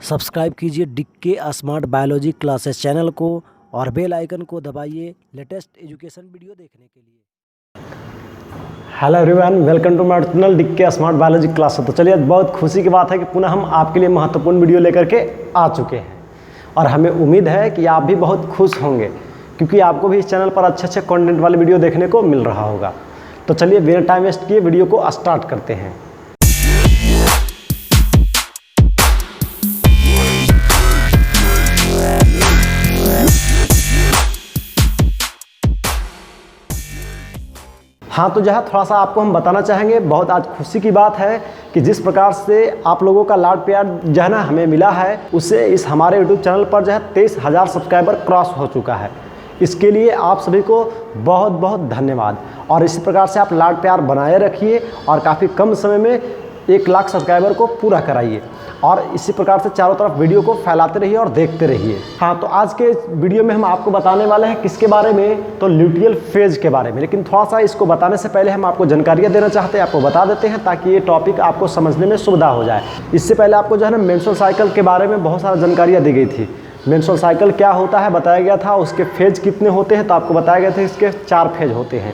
Subscribe कीजिए डिक्के smart biology classes channel को और बेल आइकन को दबाइए लेटेस्ट एजुकेशन वीडियो देखने के लिए। Hello everyone, welcome to my channel डिक्के स्मार्ट बायोलॉजी क्लास। तो चलिए, बहुत खुशी की बात है कि पुनः हम आपके लिए महत्वपूर्ण वीडियो लेकर के आ चुके हैं और हमें उम्मीद है कि आप भी बहुत खुश होंगे क्योंकि आपको भी इस चैनल पर अच्छे कंटेंट वाले वीडियो देखने को मिल रहा होगा। तो चलिए बिना टाइम वेस्ट किए वीडियो को स्टार्ट करते हैं। हाँ, तो जहाँ थोड़ा सा आपको हम बताना चाहेंगे, बहुत आज खुशी की बात है कि जिस प्रकार से आप लोगों का लाड प्यार जो है ना हमें मिला है, उससे इस हमारे यूट्यूब चैनल पर जो है 23,000 सब्सक्राइबर क्रॉस हो चुका है। इसके लिए आप सभी को बहुत बहुत धन्यवाद और इसी प्रकार से आप लाड प्यार बनाए रखिए और काफ़ी कम समय में 1 लाख सब्सक्राइबर को पूरा कराइए और इसी प्रकार से चारों तरफ वीडियो को फैलाते रहिए और देखते रहिए। हाँ, तो आज के वीडियो में हम आपको बताने वाले हैं किसके बारे में, तो ल्यूटियल फेज के बारे में। लेकिन थोड़ा सा इसको बताने से पहले हम आपको जानकारियाँ देना चाहते हैं, आपको बता देते हैं ताकि ये टॉपिक आपको समझने में सुविधा हो जाए। इससे पहले आपको जो है ना मेंस्ट्रुअल साइकिल के बारे में बहुत सारी जानकारियाँ दी गई थी। मेंस्ट्रुअल साइकिल क्या होता है बताया गया था, उसके फेज कितने होते हैं तो आपको बताया गया था इसके 4 फेज होते हैं।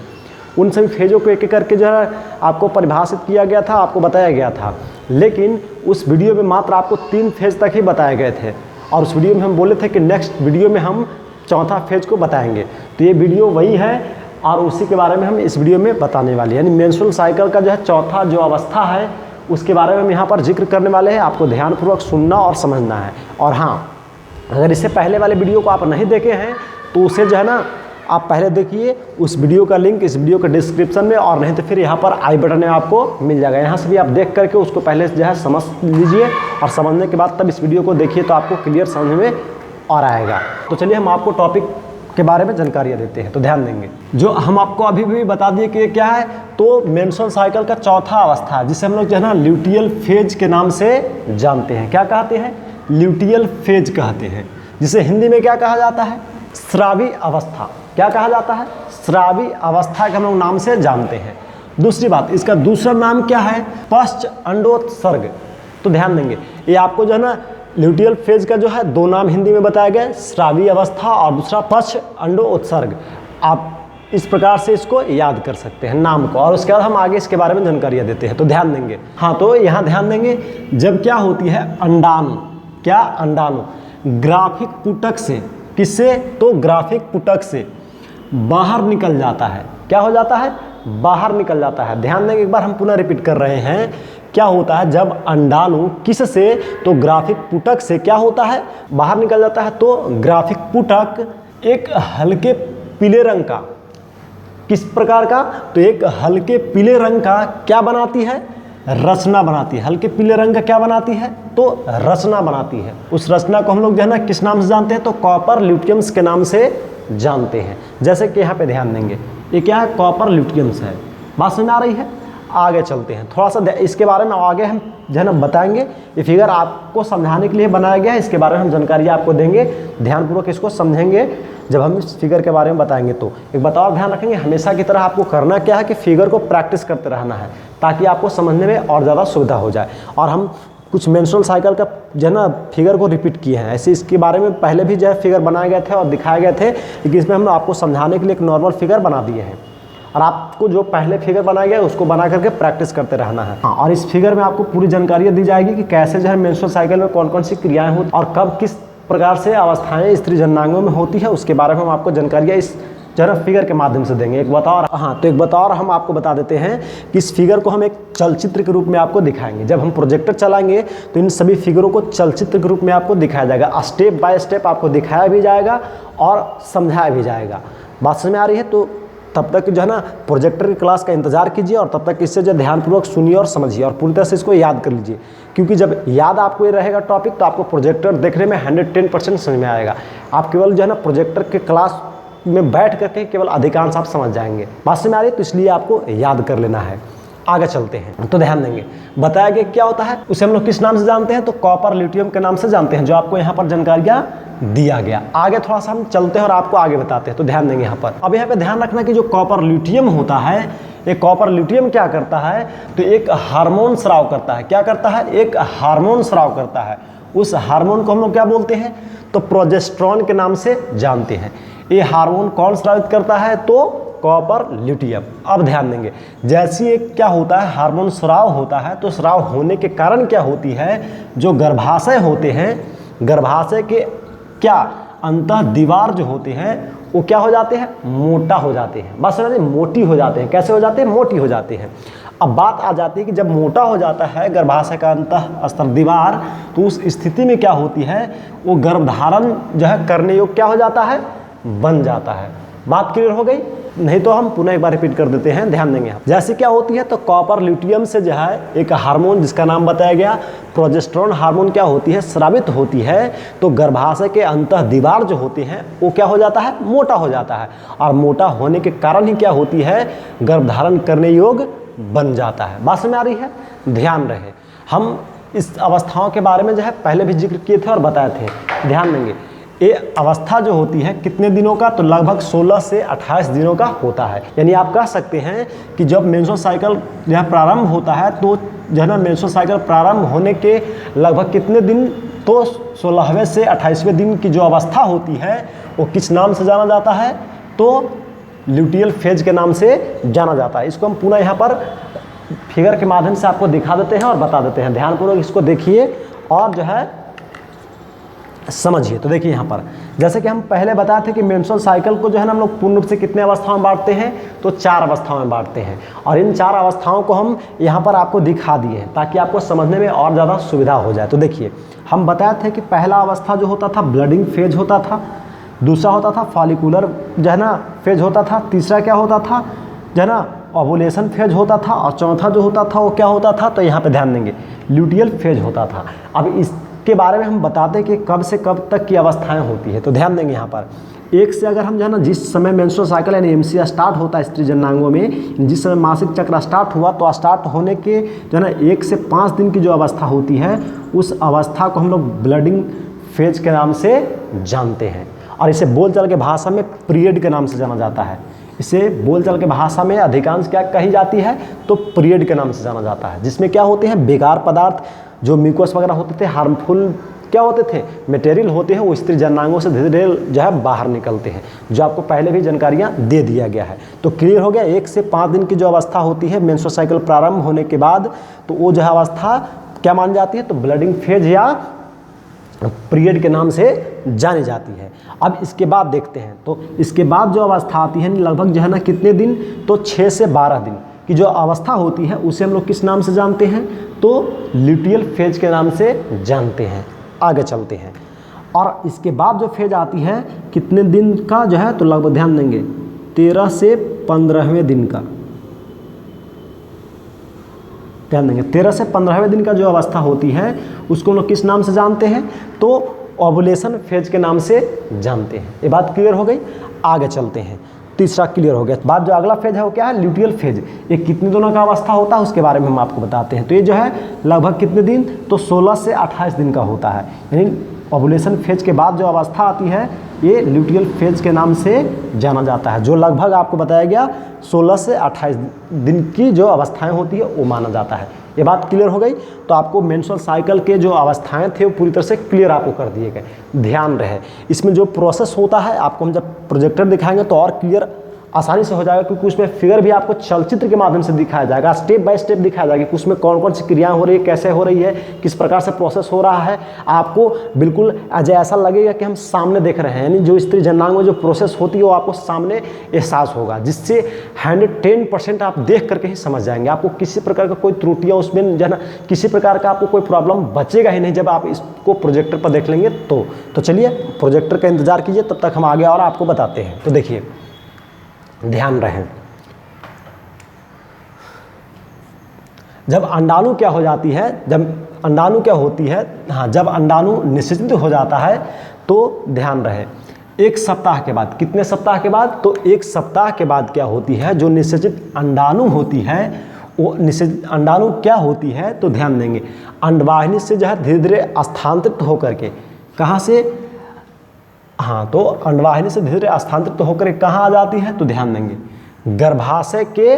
उन सभी फेजों को एक एक करके जो है आपको परिभाषित किया गया था, आपको बताया गया था। लेकिन उस वीडियो में मात्र आपको 3 फेज तक ही बताए गए थे और उस वीडियो में हम बोले थे कि नेक्स्ट वीडियो में हम 4था फेज को बताएंगे। तो ये वीडियो वही है और उसी के बारे में हम इस वीडियो में बताने वाले हैं। यानी मेंस्ट्रुअल साइकिल का जो है 4था जो अवस्था है उसके बारे में हम यहाँ पर जिक्र करने वाले हैं। आपको ध्यानपूर्वक सुनना और समझना है। और हाँ, अगर इससे पहले वाले वीडियो को आप नहीं देखे हैं तो उसे जो है ना आप पहले देखिए, उस वीडियो का लिंक इस वीडियो के डिस्क्रिप्शन में और नहीं तो फिर यहाँ पर आई बटन में आपको मिल जाएगा। यहाँ से भी आप देख करके उसको पहले जो है समझ लीजिए और समझने के बाद तब इस वीडियो को देखिए तो आपको क्लियर समझ में और आएगा। तो चलिए हम आपको टॉपिक के बारे में जानकारियाँ देते हैं। तो ध्यान देंगे, जो हम आपको अभी भी बता दिए कि क्या है, तो मेंस्ट्रुअल साइकिल का 4था अवस्था है जिसे हम लोग जो है ना ल्यूटियल फेज के नाम से जानते हैं। क्या कहते हैं? ल्यूटियल फेज कहते हैं, जिसे हिंदी में क्या कहा जाता है? स्रावी अवस्था। क्या कहा जाता है? स्रावी अवस्था के हम लोग नाम से जानते हैं। दूसरी बात, इसका दूसरा नाम क्या है? पश्च अंडोत्सर्ग। तो ध्यान देंगे, ये आपको जो है ना ल्यूटियल फेज का जो है 2 नाम हिंदी में बताया गया, स्रावी अवस्था और दूसरा पश्च अंडोत्सर्ग। आप इस प्रकार से इसको याद कर सकते हैं नाम को और उसके बाद हम आगे इसके बारे में जानकारियाँ देते हैं। तो ध्यान देंगे, हाँ, तो यहाँ ध्यान देंगे, जब क्या होती है अंडाणु, क्या अंडाणु ग्राफिक पुटक से, किससे? तो ग्राफिक पुटक से बाहर निकल जाता है। क्या हो जाता है? बाहर निकल जाता है। ध्यान देंगे, एक बार हम पुनः रिपीट कर रहे हैं। क्या होता है जब अंडाणु किस से? तो ग्राफिक पुटक से क्या होता है? बाहर निकल जाता है। तो ग्राफिक पुटक एक हल्के पीले रंग का, किस प्रकार का? तो एक हल्के पीले रंग का क्या बनाती है? रचना बनाती है। हल्के पीले रंग का क्या बनाती है? तो रचना बनाती है। उस रचना को हम लोग जो है ना किस नाम से जानते हैं? तो कॉपर ल्यूटियम्स के नाम से जानते हैं। जैसे कि यहाँ पे ध्यान देंगे, ये क्या है? कॉपर ल्यूटियम्स है। बात समझ आ रही है? आगे चलते हैं, थोड़ा सा इसके बारे में आगे हम जो है ना बताएंगे। ये फिगर आपको समझाने के लिए बनाया गया है, इसके बारे में हम जानकारी आपको देंगे। ध्यानपूर्वक इसको समझेंगे जब हम इस फिगर के बारे में बताएंगे। तो एक बात और ध्यान रखेंगे, हमेशा की तरह आपको करना क्या है कि फिगर को प्रैक्टिस करते रहना है ताकि आपको समझने में और ज़्यादा सुविधा हो जाए। और हम कुछ मेंस्ट्रुअल साइकिल का जो है ना फिगर को रिपीट किए हैं। ऐसे इसके बारे में पहले भी जो है फिगर बनाए गए थे और दिखाए गए थे, लेकिन इसमें हम आपको समझाने के लिए एक नॉर्मल फिगर बना दिए हैं और आपको जो पहले फिगर बनाया गया है उसको बना करके प्रैक्टिस करते रहना है। हाँ, और इस फिगर में आपको पूरी जानकारियाँ दी जाएगी कि कैसे जो है मेंस्ट्रुअल साइकिल में कौन कौन सी क्रियाएँ होती और कब किस प्रकार से अवस्थाएँ स्त्री जननांगों में होती है, उसके बारे में हम आपको जानकारियाँ इस जरा फिगर के माध्यम से देंगे। एक बताओ, हाँ, तो एक बताओ हम आपको बता देते हैं कि इस फिगर को हम एक चलचित्र के रूप में आपको दिखाएंगे। जब हम प्रोजेक्टर चलाएंगे तो इन सभी फिगरों को चलचित्र के रूप में आपको दिखाया जाएगा। स्टेप बाय स्टेप आपको दिखाया भी जाएगा और समझाया भी जाएगा। बात समझ में आ रही है? तो तब तक जो है ना प्रोजेक्टर की क्लास का इंतजार कीजिए और तब तक इससे जो ध्यानपूर्वक सुनिए और समझिए और पूरी तरह से इसको याद कर लीजिए, क्योंकि जब याद आपको ये रहेगा टॉपिक तो आपको प्रोजेक्टर देखने में 110% समझ में आएगा। आप केवल जो है ना प्रोजेक्टर के क्लास में बैठ करके केवल अधिकांश आप समझ जाएंगे। बात समझ में आ रही है? तो इसलिए आपको याद कर लेना है। आगे चलते हैं, तो ध्यान देंगे, बताया गया क्या होता है, उसे हम लोग किस नाम से जानते हैं? तो कॉपर ल्यूटियम के नाम से जानते हैं, जो आपको यहाँ पर जानकारियाँ दिया गया। आगे थोड़ा सा हम चलते हैं और आपको आगे बताते हैं। तो ध्यान देंगे यहाँ पर, अब यहाँ पे ध्यान रखना कि जो कॉपर ल्यूटियम होता है, ये कॉपर ल्यूटियम क्या करता है? तो एक हार्मोन स्राव करता है। क्या करता है? एक हार्मोन स्राव करता है। उस हार्मोन को हम लोग क्या बोलते हैं, तो प्रोजेस्टेरॉन के नाम से जानते हैं। ये हार्मोन कौन स्रावित करता है, तो कॉपर ल्यूटियम। अब ध्यान देंगे, जैसे एक क्या होता है, हार्मोन स्राव होता है, तो स्राव होने के कारण क्या होती है, जो गर्भाशय होते हैं, गर्भाशय के क्या अंतः दीवार जो होते हैं वो क्या हो जाते हैं, मोटा हो जाते हैं। बस समझिए, मोटी हो जाते हैं। कैसे हो जाते हैं, मोटी हो जाते हैं। अब बात आ जाती है कि जब मोटा हो जाता है गर्भाशय का अंतः स्तर दीवार, तो उस स्थिति में क्या होती है, वो गर्भधारण जो है करने योग्य क्या हो जाता है, बन जाता है। बात क्लियर हो गई? नहीं तो हम पुनः एक बार रिपीट कर देते हैं, ध्यान देंगे आप। जैसे क्या होती है, तो कॉपर ल्यूटियम से जो है एक हार्मोन जिसका नाम बताया गया प्रोजेस्टेरॉन हार्मोन क्या होती है, स्रावित होती है। तो गर्भाशय के अंतः दीवार जो होते हैं वो क्या हो जाता है, मोटा हो जाता है। और मोटा होने के कारण ही क्या होती है, गर्भधारण करने योग्य बन जाता है। बात समझ आ रही है? ध्यान रहे, हम इस अवस्थाओं के बारे में जो है पहले भी जिक्र किए थे और बताए थे। ध्यान देंगे, ये अवस्था जो होती है कितने दिनों का, तो लगभग 16 से 28 दिनों का होता है। यानी आप कह सकते हैं कि जब मेंस्ट्रुअल साइकिल जो है प्रारंभ होता है, तो जो है ना मेंस्ट्रुअल साइकिल प्रारंभ होने के लगभग कितने दिन, तो 16वें से 28वें दिन की जो अवस्था होती है वो किस नाम से जाना जाता है, तो ल्यूटियल फेज के नाम से जाना जाता है। इसको हम पुनः यहाँ पर फिगर के माध्यम से आपको दिखा देते हैं और बता देते हैं। ध्यानपूर्वक इसको देखिए और जो है समझिए। तो देखिए यहाँ पर जैसे कि हम पहले बताए थे कि मेंस्ट्रुअल साइकिल को जो है ना हम लोग पूर्ण रूप से कितने अवस्थाओं में बांटते हैं, तो 4 अवस्थाओं में बांटते हैं। और इन 4 अवस्थाओं को हम यहाँ पर आपको दिखा दिए हैं ताकि आपको समझने में और ज़्यादा सुविधा हो जाए। तो देखिए, हम बताए थे कि पहला अवस्था जो होता था ब्लडिंग फेज होता था, दूसरा होता था फॉलिकुलर जो है ना फेज होता था, तीसरा क्या होता था जो है ना ओवुलेशन फेज होता था, और चौथा जो होता था वो क्या होता था, तो यहाँ पे ध्यान देंगे ल्यूटियल फेज होता था। अब इसके बारे में हम बताते हैं कि कब से कब तक की अवस्थाएं होती है। तो ध्यान देंगे यहाँ पर, एक से अगर हम जो है ना जिस समय मेंस्ट्रुअल साइकिल यानी एमसी स्टार्ट होता है स्त्री जननांगों में, जिस समय मासिक चक्र स्टार्ट हुआ, तो स्टार्ट होने के जो है ना 1 से 5 दिन की जो अवस्था होती है उस अवस्था को हम लोग ब्लडिंग फेज के नाम से जानते हैं। और इसे बोलचाल के भाषा में पीरियड के नाम से जाना जाता है। इसे बोलचाल के भाषा में अधिकांश क्या कही जाती है, तो पीरियड के नाम से जाना जाता है, जिसमें क्या होते हैं बेकार पदार्थ जो म्यूकस वगैरह होते थे, हार्मफुल क्या होते थे मटेरियल होते हैं, वो स्त्री जननांगों से धीरे धीरे जो है बाहर निकलते हैं, जो आपको पहले भी जानकारियाँ दे दिया गया है। तो क्लियर हो गया, 1 से 5 दिन की जो अवस्था होती है मेंस्ट्रुअल साइकिल प्रारंभ होने के बाद, तो वो जो है अवस्था क्या मान जाती है, तो ब्लडिंग फेज या पीरियड के नाम से जानी जाती है। अब इसके बाद देखते हैं, तो इसके बाद जो अवस्था आती है लगभग जो है ना कितने दिन, तो 6 से 12 दिन की जो अवस्था होती है उसे हम लोग किस नाम से जानते हैं, तो ल्यूटियल फेज के नाम से जानते हैं। आगे चलते हैं, और इसके बाद जो फेज आती है कितने दिन का जो है, तो लगभग ध्यान देंगे 13 से 15वें दिन का, ध्यान देंगे 13 से 15वें दिन का जो अवस्था होती है उसको हम लोग किस नाम से जानते हैं, तो ओवुलेशन फेज के नाम से जानते हैं। ये बात क्लियर हो गई। आगे चलते हैं, तीसरा क्लियर हो गया। बाद जो अगला फेज है वो क्या है, ल्यूटियल फेज। ये कितने दिनों का अवस्था होता है उसके बारे में हम आपको बताते हैं। तो ये जो है लगभग कितने दिन, तो 16 से 28 दिन का होता है। यानी ओवुलेशन फेज के बाद जो अवस्था आती है ये ल्यूटियल फेज के नाम से जाना जाता है, जो लगभग आपको बताया गया 16 से 28 दिन की जो अवस्थाएं होती है वो माना जाता है। ये बात क्लियर हो गई। तो आपको मेंस्ट्रुअल साइकिल के जो अवस्थाएं थे वो पूरी तरह से क्लियर आपको कर दिए गए। ध्यान रहे, इसमें जो प्रोसेस होता है आपको हम जब प्रोजेक्टर दिखाएंगे तो और क्लियर आसानी से हो जाएगा, क्योंकि उसमें फिगर भी आपको चलचित्र के माध्यम से दिखाया जाएगा, स्टेप बाय स्टेप दिखाया जाएगा कि उसमें कौन कौन सी क्रियाएं हो रही है, कैसे हो रही है, किस प्रकार से प्रोसेस हो रहा है। आपको बिल्कुल ऐसा लगेगा कि हम सामने देख रहे हैं, यानी जो स्त्री जननांग में जो प्रोसेस होती है वो आपको सामने एहसास होगा, जिससे 110% आप देख करके ही समझ जाएंगे। आपको किसी प्रकार का कोई त्रुटियाँ उसमें जो है ना, किसी प्रकार का आपको कोई प्रॉब्लम बचेगा ही नहीं जब आप इसको प्रोजेक्टर पर देख लेंगे। तो चलिए प्रोजेक्टर का इंतजार कीजिए, तब तक हम आगे और आपको बताते हैं। तो देखिए ध्यान रहे, जब अंडाणु क्या हो जाती है, जब अंडाणु क्या होती है, हाँ जब अंडाणु निषेचित हो जाता है तो ध्यान रहे 1 सप्ताह के बाद, कितने सप्ताह के बाद, तो 1 सप्ताह के बाद क्या होती है, जो निषेचित अंडाणु होती है वो निषेचित अंडाणु क्या होती है, तो ध्यान देंगे अंडवाहिनी से जो है धीरे धीरे स्थानांतरित होकर के कहाँ से, हाँ तो अंडवाहिनी से धीरे धीरे स्थानांतरित तो होकर कहाँ आ जाती है, तो ध्यान देंगे गर्भाशय के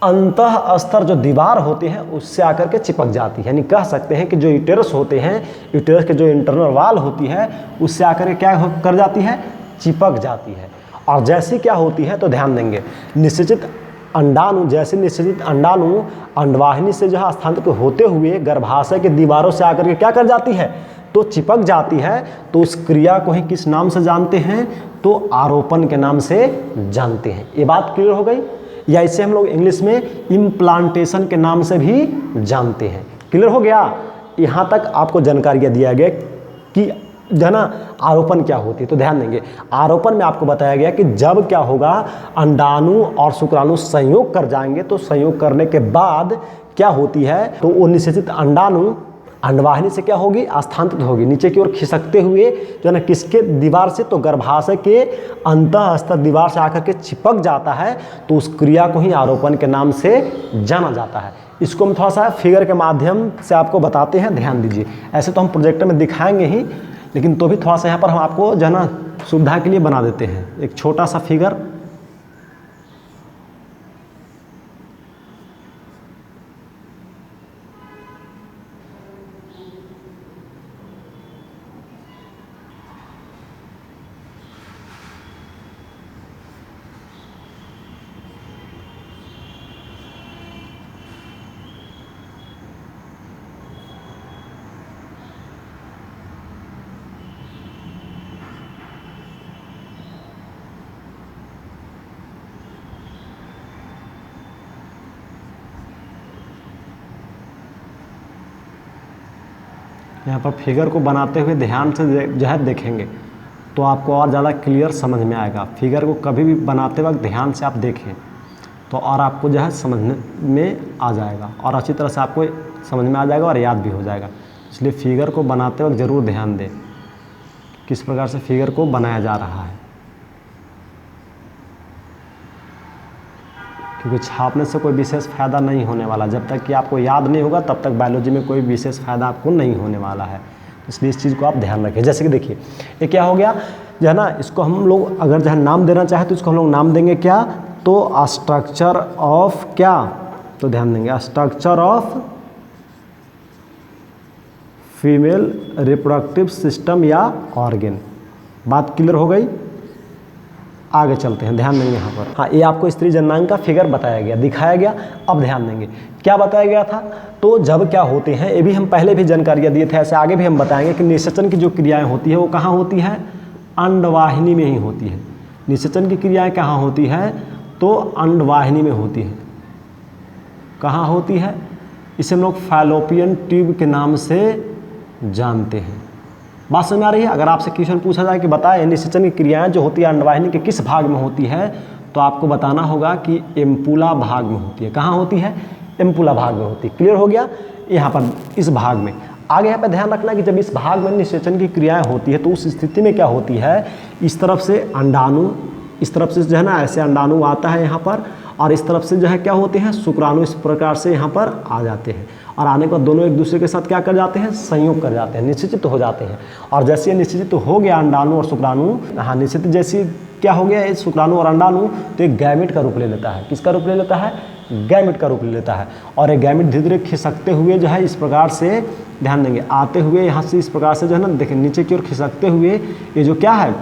अंतः स्तर जो दीवार होती है उससे आकर के चिपक जाती है। यानी कह सकते हैं कि जो यूटेरस होते हैं, यूटेरस के जो इंटरनल वाल होती है उससे आकर के क्या कर जाती है, चिपक जाती है। और जैसी क्या होती है तो ध्यान देंगे, निषेचित अंडाणु, जैसे निषेचित अंडाणु अंडवाहिनी से जो है स्थानांतरित होते हुए गर्भाशय के दीवारों से आकर के क्या कर जाती है, तो चिपक जाती है। तो उस क्रिया को ही किस नाम से जानते हैं, तो आरोपण के नाम से जानते हैं। ये बात क्लियर हो गई। या इसे हम लोग इंग्लिश में इम्प्लांटेशन के नाम से भी जानते हैं। क्लियर हो गया। यहाँ तक आपको जानकारियाँ दिया गया कि जो है ना आरोपण क्या होती है। तो ध्यान देंगे, आरोपण में आपको बताया गया कि जब क्या होगा, अंडाणु और शुक्राणु संयोग कर जाएंगे, तो संयोग करने के बाद क्या होती है, तो वो निषेचित अंडाणु अंडवाहिनी से क्या होगी, स्थानांतरित होगी नीचे की ओर खिसकते हुए, जो है ना किसके दीवार से, तो गर्भाशय के अंतःस्तर दीवार से आकर के चिपक जाता है। तो उस क्रिया को ही आरोपण के नाम से जाना जाता है। इसको हम थोड़ा सा फिगर के माध्यम से आपको बताते हैं, ध्यान दीजिए। ऐसे तो हम प्रोजेक्टर में दिखाएंगे ही, लेकिन तो भी थोड़ा सा यहाँ पर हम आपको जो है ना सुविधा के लिए बना देते हैं एक छोटा सा फिगर। यहाँ पर फिगर को बनाते हुए ध्यान से जो है देखेंगे तो आपको और ज़्यादा क्लियर समझ में आएगा। फिगर को कभी भी बनाते वक्त ध्यान से आप देखें तो और आपको जो है समझने में आ जाएगा और अच्छी तरह से आपको समझ में आ जाएगा और याद भी हो जाएगा। इसलिए फिगर को बनाते वक्त ज़रूर ध्यान दें किस प्रकार से फिगर को बनाया जा रहा है, क्योंकि छापने से कोई विशेष फ़ायदा नहीं होने वाला। जब तक कि आपको याद नहीं होगा तब तक बायोलॉजी में कोई विशेष फ़ायदा आपको नहीं होने वाला है। इसलिए इस चीज़ को आप ध्यान रखें। जैसे कि देखिए ये क्या हो गया, जो है ना इसको हम लोग अगर जो है नाम देना चाहे तो इसको हम लोग नाम देंगे क्या, तो स्ट्रक्चर ऑफ क्या, तो ध्यान देंगे structure of female reproductive system या ऑर्गन। बात क्लियर हो गई। आगे चलते हैं, ध्यान देंगे यहाँ पर। हाँ, ये आपको स्त्री जननांग का फिगर बताया गया, दिखाया गया। अब ध्यान देंगे क्या बताया गया था, तो जब क्या होते हैं, ये भी हम पहले भी जानकारियाँ दिए थे, ऐसे आगे भी हम बताएंगे कि निषेचन की जो क्रियाएं होती है वो कहाँ होती है, अंडवाहिनी में ही होती है। निषेचन की क्रियाएं कहाँ होती है, तो अंडवाहिनी में होती है। कहाँ होती है, इसे हम लोग फैलोपियन ट्यूब के नाम से जानते हैं। बात समझ में आ रही है। अगर आपसे क्वेश्चन पूछा जाए कि बताएं निषेचन की क्रियाएं जो होती है अंडवाहिनी के किस भाग में होती है, तो आपको बताना होगा कि एम्पुला भाग में होती है। कहाँ होती है, एम्पुला भाग में होती है। क्लियर हो गया। यहाँ पर इस भाग में आगे यहाँ पर ध्यान रखना कि जब इस भाग में निषेचन की क्रियाएं होती है तो उस स्थिति में क्या होती है, इस तरफ से अंडाणु, इस तरफ से जो है ना ऐसे अंडाणु आता है यहाँ पर, और इस तरफ से जो है क्या होते हैं, शुक्राणु इस प्रकार से यहाँ पर आ जाते हैं। और आने के बाद दोनों एक दूसरे के साथ क्या कर जाते हैं, संयोग कर जाते हैं, निषेचित हो जाते हैं। और जैसे ये निषेचित हो गया अंडाणु और शुक्राणु, हाँ निषेचित जैसी क्या हो गया ये शुक्राणु और अंडाणु, तो एक गैमेट का रूप ले लेता है। किसका रूप ले लेता है, गैमेट का रूप ले लेता है। और ये गैमेट धीरे धीरे खिसकते हुए जो है इस प्रकार से, ध्यान देंगे, आते हुए यहाँ से इस प्रकार से जो है ना देखिए नीचे की ओर खिसकते हुए ये जो क्या है,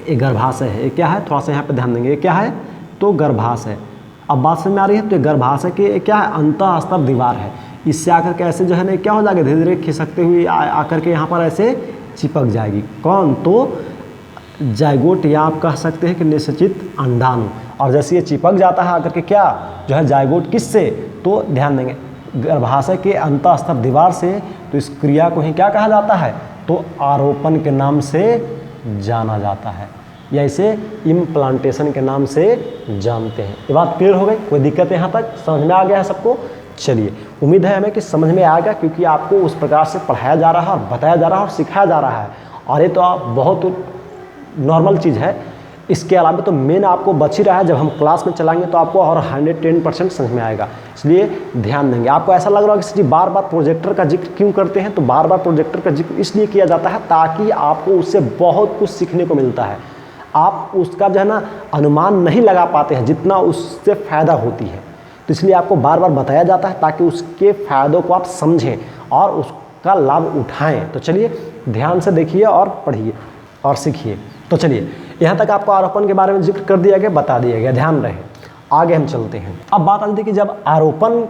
ये गर्भाशय है। ये क्या है, थोड़ा सा यहाँ पे ध्यान देंगे, ये क्या है, तो गर्भाशय। अब बात समझ में आ रही है। तो गर्भाशय के क्या है, अंतःस्तर दीवार है। इससे आकर के ऐसे जो है ना क्या हो जाएगा, धीरे धीरे खिसकते हुए आकर के यहाँ पर ऐसे चिपक जाएगी। कौन, तो जायगोट, या आप कह सकते हैं कि निषेचित अंडाणु। और जैसे ये चिपक जाता है आकर के क्या जो है जायगोट, किससे, तो ध्यान देंगे गर्भाशय के अंतःस्तर दीवार से। तो इस क्रिया को ही क्या कहा जाता है, तो आरोपण के नाम से जाना जाता है, या इसे इम्प्लांटेशन के नाम से जानते हैं। ये बात क्लियर हो गई। कोई दिक्कत यहाँ तक समझ में आ गया है सबको। चलिए, उम्मीद है हमें कि समझ में आएगा, क्योंकि आपको उस प्रकार से पढ़ाया जा रहा है और बताया जा रहा है और सिखाया जा रहा है। और ये तो आप बहुत नॉर्मल चीज़ है। इसके अलावा तो मेन आपको बच ही रहा है। जब हम क्लास में चलाएंगे तो आपको और 110% समझ में आएगा। इसलिए ध्यान देंगे। आपको ऐसा लग रहा है कि बार बार प्रोजेक्टर का जिक्र क्यों करते हैं, तो बार बार प्रोजेक्टर का जिक्र इसलिए किया जाता है ताकि आपको उससे बहुत कुछ सीखने को मिलता है। आप उसका जो है ना अनुमान नहीं लगा पाते हैं जितना उससे फ़ायदा होती है। तो तो इसलिए आपको बार बार बताया जाता है ताकि उसके फ़ायदों को आप समझें और उसका लाभ उठाएं। तो चलिए ध्यान से देखिए और पढ़िए और सीखिए। तो चलिए यहाँ तक आपको आरोपण के बारे में जिक्र कर दिया गया, बता दिया गया, ध्यान रहे। आगे हम चलते हैं। अब बात आती है कि जब आरोपण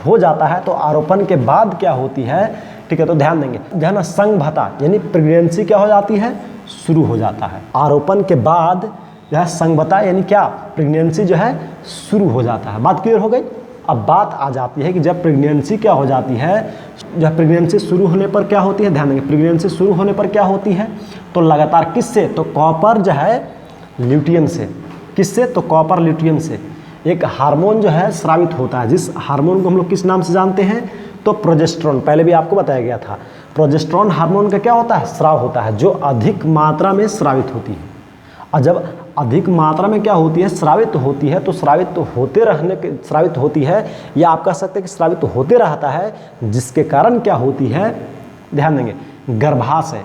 हो जाता है तो आरोपण के बाद क्या होती है, ठीक है, तो ध्यान देंगे। जो है ना संघभता यानी प्रेगनेंसी क्या हो जाती है, शुरू हो जाता है। आरोपण के बाद जो है संघभता यानी क्या, प्रेगनेंसी जो है शुरू हो जाता है। बात क्लियर हो गई। अब बात आ जाती है कि जब प्रेगनेंसी क्या हो जाती है, जब प्रेगनेंसी शुरू होने पर क्या होती है, ध्यान देंगे। प्रेगनेंसी शुरू होने पर क्या होती है, तो लगातार किससे, तो कॉपर जो है ल्यूटियम से। किससे, तो कॉपर ल्यूटियम से एक हार्मोन जो है स्रावित होता है, जिस हार्मोन को हम लोग किस नाम से जानते हैं, तो प्रोजेस्टेरोन। पहले भी आपको बताया गया था। प्रोजेस्टेरोन हार्मोन का क्या होता है, स्राव होता है, जो अधिक मात्रा में स्रावित होती है। और जब अधिक मात्रा में क्या होती है, स्रावित होती है, तो स्रावित होते रहने के, स्रावित होती है या आप कह सकते हैं कि स्रावित होते रहता है, जिसके कारण क्या होती है, ध्यान देंगे, गर्भाशय।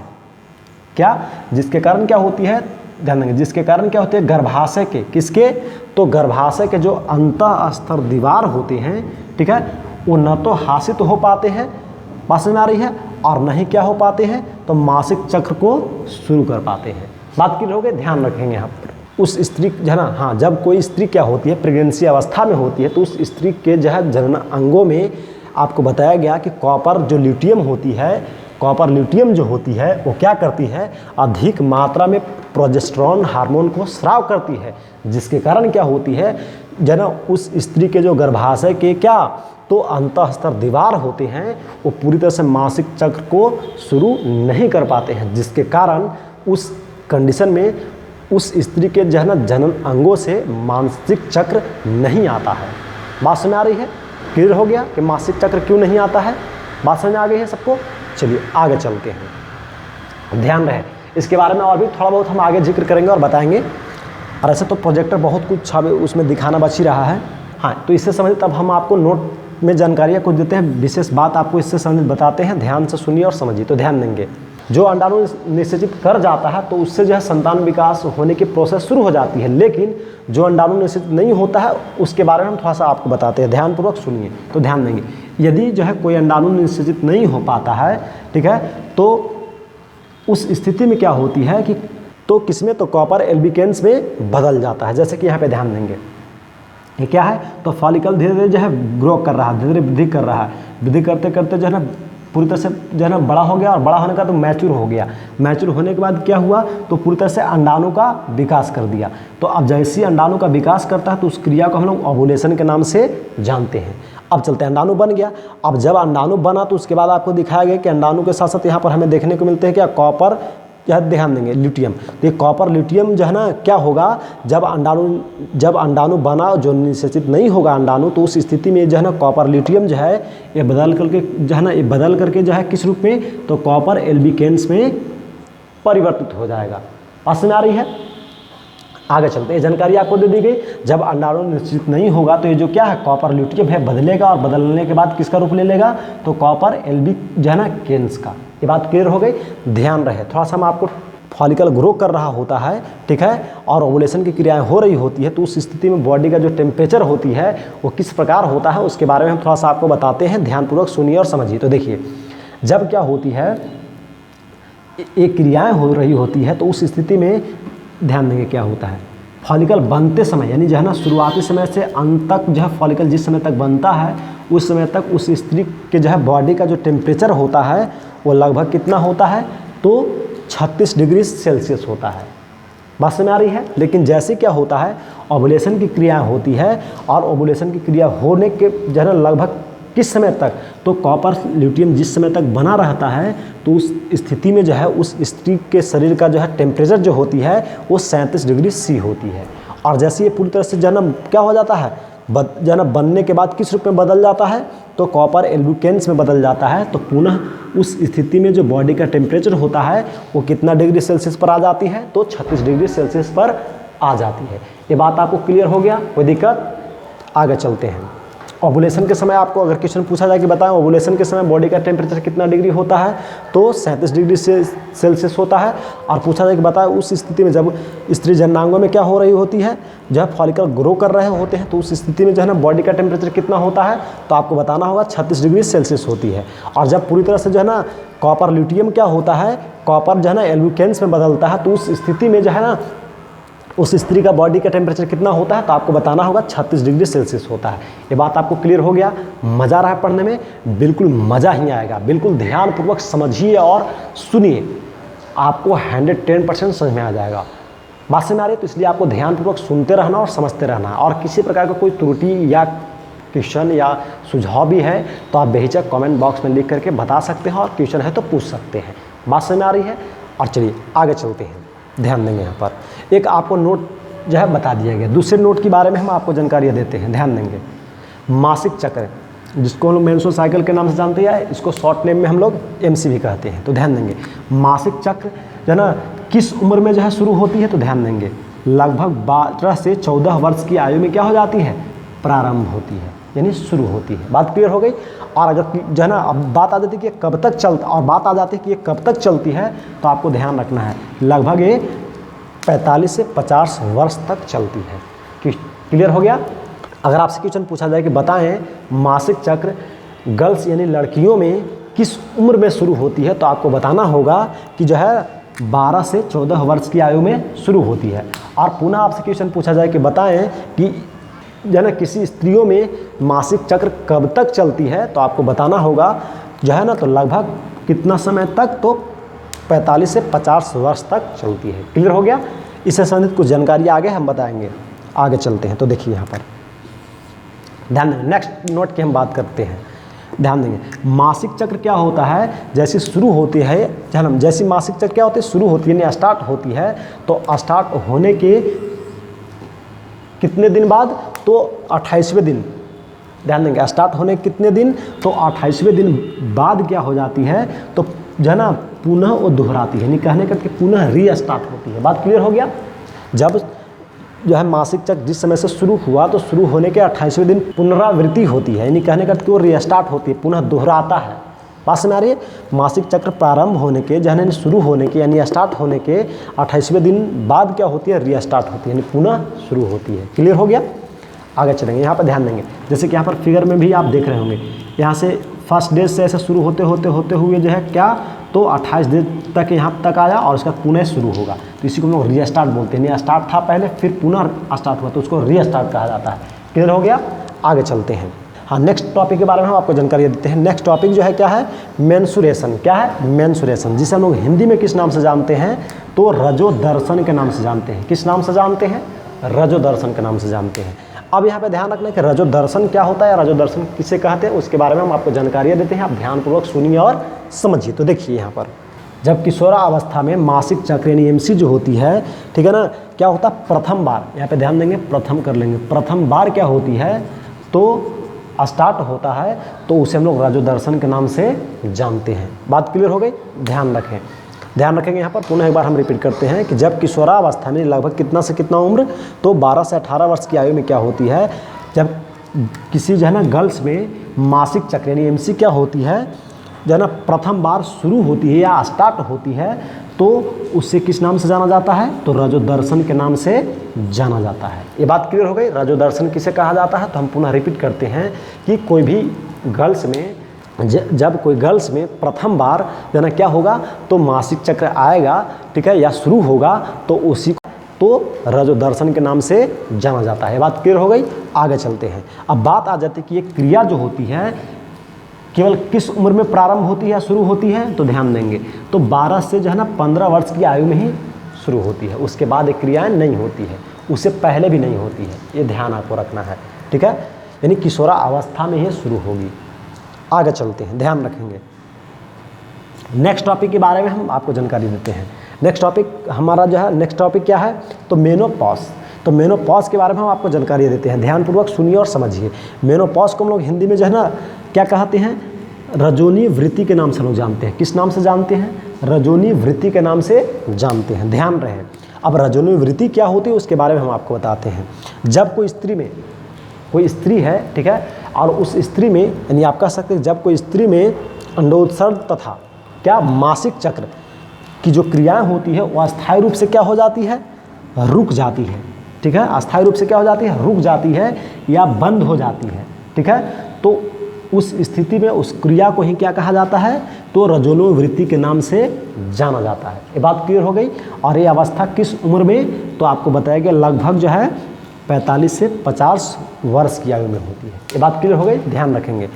क्या, जिसके कारण क्या होती है, ध्यान देंगे, जिसके कारण क्या होते हैं, गर्भाशय के, किसके, तो गर्भाशय के जो अंतःस्तर दीवार होते हैं, ठीक है, वो न तो हासिल हो पाते हैं, बात समझ में आ रही है, और न ही क्या हो पाते हैं, तो मासिक चक्र को शुरू कर पाते हैं। बात क्लियर हो गई, ध्यान रखेंगे यहाँ पर। उस स्त्री जो है ना, हाँ, जब कोई स्त्री क्या होती है, प्रेगनेंसी अवस्था में होती है, तो उस स्त्री के जो है जनन अंगों में आपको बताया गया कि कॉपर जो ल्यूटियम होती है, कॉपर ल्यूटियम जो होती है वो क्या करती है, अधिक मात्रा में प्रोजेस्टेरोन हार्मोन को स्राव करती है, जिसके कारण क्या होती है, जना उस स्त्री के जो गर्भाशय के क्या, तो अंतःस्तर दीवार होते हैं, वो पूरी तरह से मासिक चक्र को शुरू नहीं कर पाते हैं, जिसके कारण उस कंडीशन में उस स्त्री के जो है ना जनन अंगों से मासिक चक्र नहीं आता है। बात समझ आ रही है, क्लियर हो गया कि मासिक चक्र क्यों नहीं आता है, बात समझ आ गई है सबको। चलिए आगे चलते हैं, ध्यान रहे। इसके बारे में और भी थोड़ा बहुत हम आगे जिक्र करेंगे और बताएंगे। और ऐसे तो प्रोजेक्टर बहुत कुछ उसमें दिखाना बच ही रहा है, हाँ, तो इससे समझ, तब हम आपको नोट में जानकारियाँ कुछ देते हैं, विशेष बात आपको इससे समझ बताते हैं, ध्यान से सुनिए और समझिए। तो ध्यान देंगे, जो अंडाणु निषेचित कर जाता है तो उससे जो है संतान विकास होने की प्रोसेस शुरू हो जाती है, लेकिन जो अंडाणु निषेचित नहीं होता है उसके बारे में हम थोड़ा सा आपको बताते हैं, ध्यानपूर्वक सुनिए। तो ध्यान देंगे, यदि जो है कोई अंडाणु निषेचित नहीं हो पाता है, ठीक है, तो उस स्थिति में क्या होती है कि, तो किसमें, तो कॉपर एल्बिकेंस में बदल जाता है। जैसे कि यहाँ पे ध्यान देंगे, ये क्या है, तो फॉलिकल धीरे धीरे जो है ग्रो कर रहा है, धीरे धीरे वृद्धि कर रहा है, वृद्धि करते करते जो है ना पूरी तरह से जो है ना बड़ा हो गया, और बड़ा होने का तो मैच्योर हो गया। मैच्योर होने के बाद क्या हुआ, तो पूरी तरह से अंडाणु का विकास कर दिया। तो अब जैसे अंडाणु का विकास करता है तो उस क्रिया को हम लोग ओवुलेशन के नाम से जानते हैं। अब चलते हैं, अंडाणु बन गया। अब जब अंडाणु बना तो उसके बाद आपको दिखाया गया कि अंडाणु के साथ साथ यहाँ पर हमें देखने को मिलते हैं क्या, कॉपर, यह ध्यान देंगे, ल्यूटियम। तो ये कॉपर ल्यूटियम जो है ना क्या होगा, जब अंडाणु बना, जो निषेचित नहीं होगा अंडाणु, तो उस स्थिति में जो है ना कॉपर ल्यूटियम जो है ये बदल करके जो है ना, ये बदल करके जो है किस रूप में, तो कॉपर एल्बिकेंस में परिवर्तित हो जाएगा। बात में आ रही है, आगे चलते हैं। जानकारी आपको दे दी गई, जब अंडाणु निश्चित नहीं होगा तो ये जो क्या है, कॉपर ल्यूटियम है, बदलेगा, और बदलने के बाद किसका रूप ले लेगा, तो कॉपर एल्बिक जो है ना केंस का। ये बात क्लियर हो गई, ध्यान रहे। थोड़ा सा हम आपको, फॉलिकल ग्रो कर रहा होता है, ठीक है, और ओवुलेशन की क्रियाएं हो रही होती है, तो उस स्थिति में बॉडी का जो टेम्परेचर होती है वो किस प्रकार होता है उसके बारे में हम थोड़ा सा आपको बताते हैं, ध्यानपूर्वक सुनिए और समझिए। तो देखिए, जब क्या होती है, ये क्रियाएं हो रही होती है, तो उस स्थिति में ध्यान देंगे क्या होता है, फॉलिकल बनते समय, यानी जो है ना शुरुआती समय से अंत तक जो है फॉलिकल जिस समय तक बनता है, उस समय तक उस स्त्री के जो है बॉडी का जो टेम्परेचर होता है वो लगभग कितना होता है, तो 36 डिग्री सेल्सियस होता है। बात समझ में आ रही है। लेकिन जैसे क्या होता है, ओवुलेशन की क्रिया होती है, और ओवुलेशन की क्रिया होने के जो है ना लगभग किस समय तक, तो कॉपर ल्यूटियम जिस समय तक बना रहता है, तो उस स्थिति में जो है उस स्त्री के शरीर का जो है टेम्परेचर जो होती है वो 37 डिग्री सी होती है। और जैसे ये पूरी तरह से जन्म क्या हो जाता है, जन्म बनने के बाद किस रूप में बदल जाता है, तो कॉपर एल्बिकेंस में बदल जाता है। तो पुनः उस स्थिति में जो बॉडी का टेम्परेचर होता है वो कितना डिग्री सेल्सियस पर आ जाती है, तो 36 डिग्री सेल्सियस पर आ जाती है। ये बात आपको क्लियर हो गया, कोई दिक्कत, आगे चलते हैं। ओवुलेशन के समय आपको अगर क्वेश्चन पूछा जाए कि बताएं ओवुलेशन के समय बॉडी का टेम्परेचर कितना डिग्री होता है, तो 37 डिग्री सेल्सियस होता है। और पूछा जाए कि बताएं उस स्थिति में जब स्त्री जननांगों में क्या हो रही होती है, जब फॉलिकल ग्रो कर रहे होते हैं, तो उस स्थिति में जो है ना बॉडी का टेम्परेचर कितना होता है, तो आपको बताना होगा 36 डिग्री सेल्सियस होती है। और जब पूरी तरह से जो है ना कॉपर ल्यूटियम क्या होता है, कॉपर जो है ना एल्यूकेन्स में बदलता है, तो उस स्थिति में जो है ना उस स्त्री का बॉडी का टेम्परेचर कितना होता है, तो आपको बताना होगा 36 डिग्री सेल्सियस होता है। ये बात आपको क्लियर हो गया। मज़ा आ रहा है पढ़ने में, बिल्कुल मज़ा ही आएगा। बिल्कुल ध्यानपूर्वक समझिए और सुनिए, आपको 110% समझ में आ जाएगा। बात समझ में आ रही है, तो इसलिए आपको ध्यानपूर्वक सुनते रहना और समझते रहना। और किसी प्रकार का कोई त्रुटि या क्वेश्चन या सुझाव भी है तो आप बेहिचक कमेंट बॉक्स में लिख करके बता सकते हैं, और क्वेश्चन है तो पूछ सकते हैं। बात समझ में आ रही है। और चलिए आगे चलते हैं, ध्यान देंगे। यहाँ पर एक आपको नोट जो है बता दिया गया, दूसरे नोट के बारे में हम आपको जानकारियाँ देते हैं, ध्यान देंगे। मासिक चक्र, जिसको हम लोग मेंस्ट्रुअल साइकिल के नाम से जानते हैं, इसको शॉर्ट नेम में हम लोग MC भी कहते हैं। तो ध्यान देंगे, मासिक चक्र जो है ना किस उम्र में जो है शुरू होती है, तो ध्यान देंगे लगभग 12 से 14 वर्ष की आयु में क्या हो जाती है, प्रारंभ होती है, यानी शुरू होती है। बात क्लियर हो गई। और अगर जो है ना अब बात आ जाती है कि कब तक चलती, और बात आ जाती है कि ये कब तक चलती है, तो आपको ध्यान रखना है लगभग ये 45 से 50 वर्ष तक चलती है। क्लियर हो गया। अगर आपसे क्वेश्चन पूछा जाए कि बताएं मासिक चक्र गर्ल्स यानी लड़कियों में किस उम्र में शुरू होती है, तो आपको बताना होगा कि जो है 12 से 14 वर्ष की आयु में शुरू होती है। और पुनः आपसे क्वेश्चन पूछा जाए कि बताएं कि जो है ना किसी स्त्रियों में मासिक चक्र कब तक चलती है, तो आपको बताना होगा जो है ना तो लगभग कितना समय तक, तो 45 से 50 वर्ष तक चलती है। क्लियर हो गया। इससे संबंधित कुछ जानकारी आगे हम बताएंगे। आगे चलते हैं, तो देखिए यहाँ पर ध्यान देंगे। नेक्स्ट नोट की हम बात करते हैं, ध्यान देंगे। मासिक चक्र क्या होता है, जैसे शुरू होती है जन्म, जैसी मासिक चक्र क्या होती है, शुरू होती है यानी स्टार्ट होती है, तो स्टार्ट होने के कितने दिन बाद, तो 28वें दिन। ध्यान देंगे, स्टार्ट होने के कितने दिन, तो 28वें दिन बाद क्या हो जाती है, तो जो है ना पुनः वो दोहराती है, यानी कहने करके पुनः रीस्टार्ट होती है। बात क्लियर हो गया। जब जो है मासिक चक्र जिस समय से शुरू हुआ, तो शुरू होने के 28वें दिन पुनरावृत्ति होती है, यानी कहने करके वो रीस्टार्ट होती है, पुनः दोहराता है। बात समझ आ रही है। मासिक चक्र प्रारंभ होने के जो है शुरू होने के यानी स्टार्ट होने के 28वें दिन बाद क्या होती है, रीस्टार्ट होती है, यानी पुनः शुरू होती है। क्लियर हो गया। आगे चलेंगे, यहाँ पर ध्यान देंगे। जैसे कि यहाँ पर फिगर में भी आप देख रहे होंगे, यहाँ से फर्स्ट डे से ऐसे शुरू होते हुए जो है क्या, तो 28 दिन तक यहाँ तक आया, और उसका पुनः शुरू होगा, तो इसी को हम लोग रीस्टार्ट बोलते हैं। स्टार्ट था पहले, फिर पुनः स्टार्ट हुआ, तो उसको रीस्टार्ट कहा जाता है। क्लियर हो गया। आगे चलते हैं। हाँ, नेक्स्ट टॉपिक के बारे में हम आपको जानकारी देते हैं। नेक्स्ट टॉपिक जो है क्या है, मेंसुरेशन। क्या है, मेंसुरेशन, जिसे हम लोग हिंदी में किस नाम से जानते हैं, तो रजोदर्शन के नाम से जानते हैं। किस नाम से जानते हैं, रजोदर्शन के नाम से जानते हैं। अब यहाँ पे ध्यान रखना कि रजोदर्शन क्या होता है, रजोदर्शन किसे कहते हैं, उसके बारे में हम आपको जानकारियाँ देते हैं। आप ध्यानपूर्वक सुनिए और समझिए। तो देखिए यहाँ पर जब किशोरावस्था में मासिक चक्र यानी MC जो होती है, ठीक है ना, क्या होता है, प्रथम बार, यहाँ पे ध्यान देंगे, प्रथम कर लेंगे, प्रथम बार क्या होती है, तो स्टार्ट होता है, तो उसे हम लोग रजोदर्शन के नाम से जानते हैं। बात क्लियर हो गई। ध्यान रखें, ध्यान रखेंगे। यहाँ पर पुनः एक बार हम रिपीट करते हैं कि जब किशोरावस्था में लगभग कितना से कितना उम्र, तो 12 से 18 वर्ष की आयु में क्या होती है, जब किसी जो है ना गर्ल्स में मासिक चक्र यानी MC क्या होती है, जो है ना प्रथम बार शुरू होती है या स्टार्ट होती है, तो उससे किस नाम से जाना जाता है, तो रजोदर्शन के नाम से जाना जाता है। ये बात क्लियर हो गई। रजोदर्शन किसे कहा जाता है, तो हम पुनः रिपीट करते हैं कि कोई भी गर्ल्स में जब कोई गर्ल्स में प्रथम बार जो ना क्या होगा, तो मासिक चक्र आएगा, ठीक है, या शुरू होगा, तो उसी तो रजोदर्शन के नाम से जाना जाता है। बात क्लियर हो गई। आगे चलते हैं। अब बात आ जाती है कि ये क्रिया जो होती है केवल किस उम्र में प्रारंभ होती है या शुरू होती है, तो ध्यान देंगे, तो 12 से जो है ना 15 वर्ष की आयु में ही शुरू होती है। उसके बाद एक क्रियाएँ नहीं होती है, उससे पहले भी नहीं होती है। ये ध्यान आपको रखना है, ठीक है, यानी किशोरावस्था में ही शुरू होगी। आगे चलते हैं, ध्यान रखेंगे। नेक्स्ट टॉपिक के बारे में हम आपको जानकारी देते हैं। नेक्स्ट टॉपिक हमारा जो है, नेक्स्ट टॉपिक क्या है, तो मेनोपॉज। तो मेनोपॉज के बारे में हम आपको जानकारी देते हैं। ध्यानपूर्वक सुनिए और समझिए। मेनोपॉज को हम लोग हिंदी में जो है ना क्या कहते हैं, रजोनी वृत्ति के नाम से लोग जानते हैं। किस नाम से जानते हैं, रजोनी वृत्ति के नाम से जानते हैं। ध्यान रहे। अब रजोनी वृत्ति क्या होती है उसके बारे में हम आपको बताते हैं। जब कोई स्त्री में कोई स्त्री है, ठीक है, और उस स्त्री में यानी आप कह सकते हैं जब कोई स्त्री में अंडोत्सर्ग तथा क्या मासिक चक्र की जो क्रियाएं होती है वो अस्थायी रूप से क्या हो जाती है, रुक जाती है, ठीक है, अस्थायी रूप से क्या हो जाती है, रुक जाती है या बंद हो जाती है, ठीक है। तो उस स्थिति में उस क्रिया को ही क्या कहा जाता है, तो रजोनिवृत्ति के नाम से जाना जाता है। ये बात क्लियर हो गई। और ये अवस्था किस उम्र में, तो आपको बताया गया लगभग जो है 45 से 50 वर्ष की आयु में होती है। ये बात क्लियर हो गई, ध्यान रखेंगे।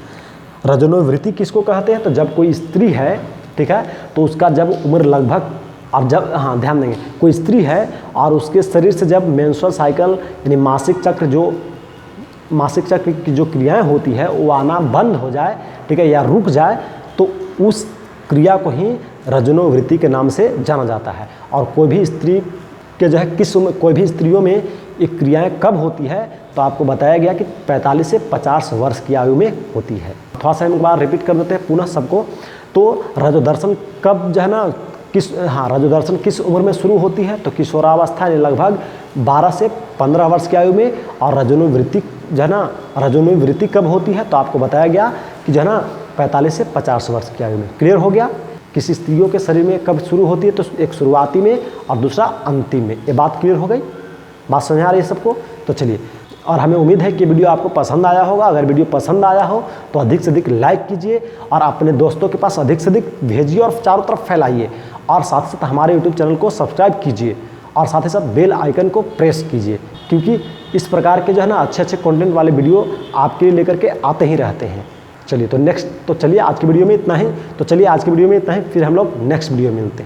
रजोनिवृत्ति किसको कहते हैं, तो जब कोई स्त्री है, ठीक है, तो उसका जब उम्र लगभग, और जब, हाँ ध्यान देंगे, कोई स्त्री है और उसके शरीर से जब मेंस्ट्रुअल साइकिल यानी मासिक चक्र की जो क्रियाएं होती है वो आना बंद हो जाए, ठीक है, या रुक जाए, तो उस क्रिया को ही रजोनिवृत्ति के नाम से जाना जाता है। और कोई भी स्त्री के जो है किस उम्र, कोई भी स्त्रियों में ये क्रियाएं कब होती है, तो आपको बताया गया कि 45 से 50 वर्ष की आयु में होती है। थोड़ा सा हम एक बार रिपीट कर देते हैं पुनः सबको। तो रजोदर्शन कब जो है ना, रजोदर्शन किस उम्र में शुरू होती है, तो किशोरावस्था यानी लगभग 12 से 15 वर्ष की आयु में। और रजोनिवृत्ति जो है ना, रजोनिवृत्ति कब होती है, तो आपको बताया गया कि जो है ना 45 से 50 वर्ष की आयु में। क्लियर हो गया। किसी स्त्रियों के शरीर में कब शुरू होती है, तो एक शुरुआती में और दूसरा अंतिम में। ये बात क्लियर हो गई, बात समझ आ रही है सबको। तो चलिए, और हमें उम्मीद है कि वीडियो आपको पसंद आया होगा। अगर वीडियो पसंद आया हो तो अधिक से अधिक लाइक कीजिए और अपने दोस्तों के पास अधिक से अधिक भेजिए और चारों तरफ फैलाइए। और साथ साथ हमारे यूट्यूब चैनल को सब्सक्राइब कीजिए और साथ ही साथ बेल आइकन को प्रेस कीजिए, क्योंकि इस प्रकार के जो है ना अच्छे अच्छे कंटेंट वाले वीडियो आपके लिए लेकर के आते ही रहते हैं। चलिए, तो चलिए आज की वीडियो में इतना ही। फिर हम लोग नेक्स्ट वीडियो में मिलते हैं।